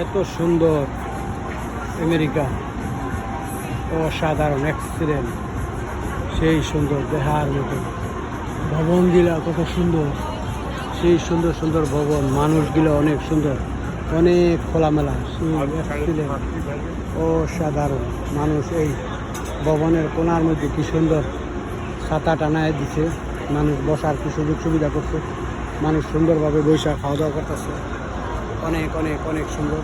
এত সুন্দর আমেরিকা, অসাধারণ, এক্সিলেন্ট, সেই সুন্দর দেখার মতো। ভবনগুলা কত সুন্দর, সেই সুন্দর সুন্দর ভবন, মানুষগুলো অনেক সুন্দর, অনেক খোলামেলা, সেই এক্সিলেন্ট, অসাধারণ মানুষ। এই ভবনের কোণার মধ্যে কি সুন্দর ছাতা টানায় দিছে, মানুষ বসার কি সুযোগ সুবিধা করছে, মানুষ সুন্দরভাবে বৈশা খাওয়া দাওয়া করতেছে, অনেক অনেক অনেক সুন্দর,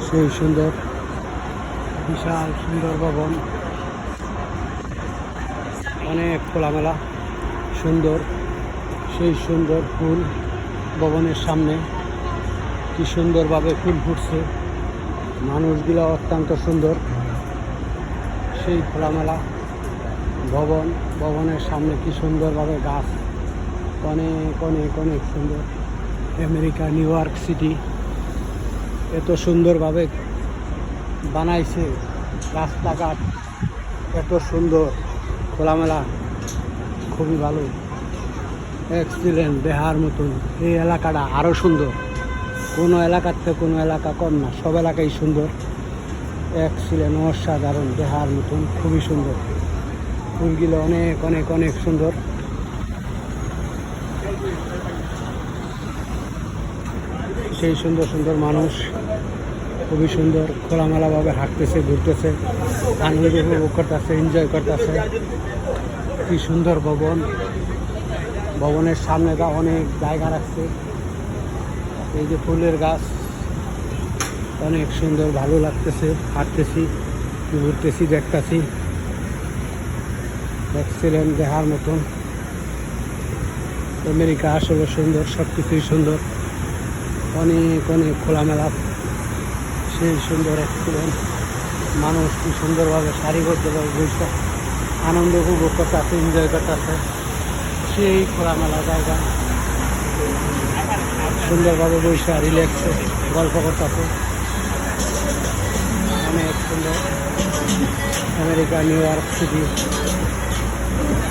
সেই সুন্দর বিশাল সুন্দর ভবন, অনেক খোলামেলা সুন্দর, সেই সুন্দর ফুল ভবনের সামনে কি সুন্দরভাবে ফুল ফুটছে, মানুষগুলো অত্যন্ত সুন্দর, সেই খোলামেলা ভবন, ভবনের সামনে কি সুন্দরভাবে গাছ, অনেক অনেক অনেক সুন্দর। আমেরিকা নিউ ইয়র্ক সিটি এত সুন্দরভাবে বানাইছে, রাস্তাঘাট এত সুন্দর খোলামেলা, খুবই ভালো, এক্সিলেন্ট, দেখার মতন। এই এলাকাটা আরও সুন্দর, কোনো এলাকার থেকে কোনো এলাকা কম না, সব এলাকাই সুন্দর, এক্সিলেন্ট, অসাধারণ, দেখার মতন, খুবই সুন্দর। ফুলগুলো অনেক অনেক অনেক সুন্দর, সেই সুন্দর সুন্দর মানুষ, খুবই সুন্দর, খোলামেলাভাবে হাঁটতেছে, ঘুরতেছে, আনন্দ উপভোগ করতেছে, এনজয় করতেছে। কি সুন্দর ভবন, ভবনের সামনে অনেক জায়গা রাখছে, এই যে ফুলের গাছ, অনেক সুন্দর, ভালো লাগতেছে, হাঁটতেছি, ঘুরতেছি, দেখতেছি, এক্সিলেন্ট, দেখার মতন। আমেরিকা আসলে সুন্দর, সব কিছুই সুন্দর, অনেক অনেক খোলামেলা, সেই সুন্দর এক্সিলেন্ট, মানুষ কি সুন্দরভাবে সারিবদ্ধভাবে বসে আনন্দ উপভোগ করতেছে, এনজয় করতেছে, সেই খোলামেলা জায়গা, সুন্দরভাবে বসে রিল্যাক্সে গল্প করতেছে, অনেক সুন্দর। America new York city,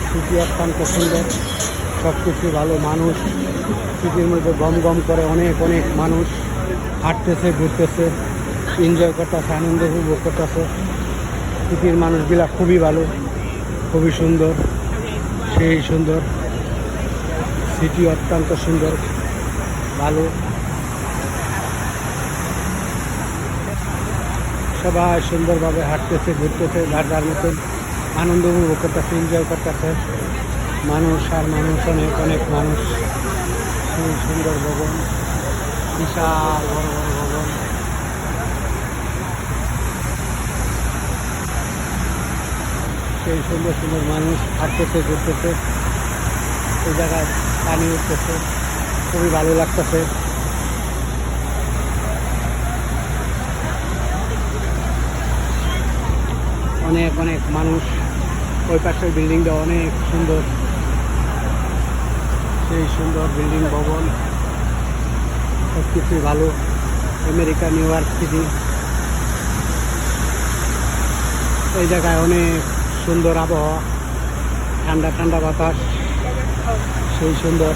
city অত্যন্ত সুন্দর, সব কিছু ভালো, মানুষ সিটির মধ্যে গম গম করে, অনেক অনেক মানুষ হাঁটতেছে, ঘুরতেছে, এনজয় করতেছে, আনন্দ উপভোগ করতেছে। সিটির মানুষগুলা খুবই ভালো, খুবই সুন্দর, সেই সুন্দর সিটি, অত্যন্ত সুন্দর, ভালো, সবাই সুন্দরভাবে হাঁটতেছে, ঘুরতেছে, যার যার মতন আনন্দ উপভোগ করতেছে, এনজয় করতেছে, মানুষ আর মানুষ, অনেক অনেক মানুষ, সেই সুন্দর ভবন, বিশাল বড় বড় ভবন, সেই সুন্দর সুন্দর মানুষ হাঁটতেছে, ঘুরতেছে, এই জায়গায় পানি উঠতেছে, খুবই ভালো লাগতেছে। অনেক অনেক মানুষ, ওই পাশের বিল্ডিংটা অনেক সুন্দর, সেই সুন্দর বিল্ডিং, ভবন, সব কিছুই ভালো। আমেরিকা নিউ ইয়র্ক সিটি, এই জায়গায় অনেক সুন্দর আবহাওয়া, ঠান্ডা ঠান্ডা বাতাস, সেই সুন্দর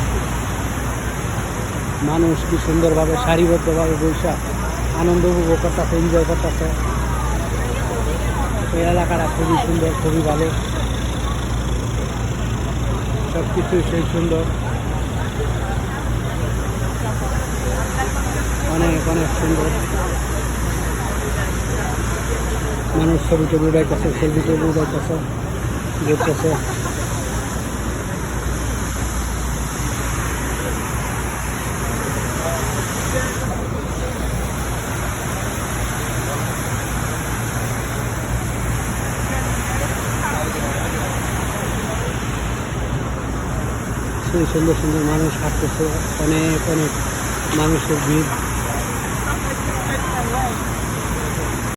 মানুষ কি সুন্দরভাবে সারিবদ্ধভাবে বসে আনন্দ উপভোগ করতেছে, এনজয় করতেছে। এই এলাকাটা খুবই সুন্দর, খুবই ভালো, সব কিছুই সেই সুন্দর, অনেক অনেক সুন্দর। মানুষ ছবি টবি উঠাইতেছে, সেলফি টবি উঠাইতেছে, ঘুরতেছে। সেই সুন্দর সুন্দর মানুষ হাঁটতেছে, অনেক অনেক মানুষের ভিড়।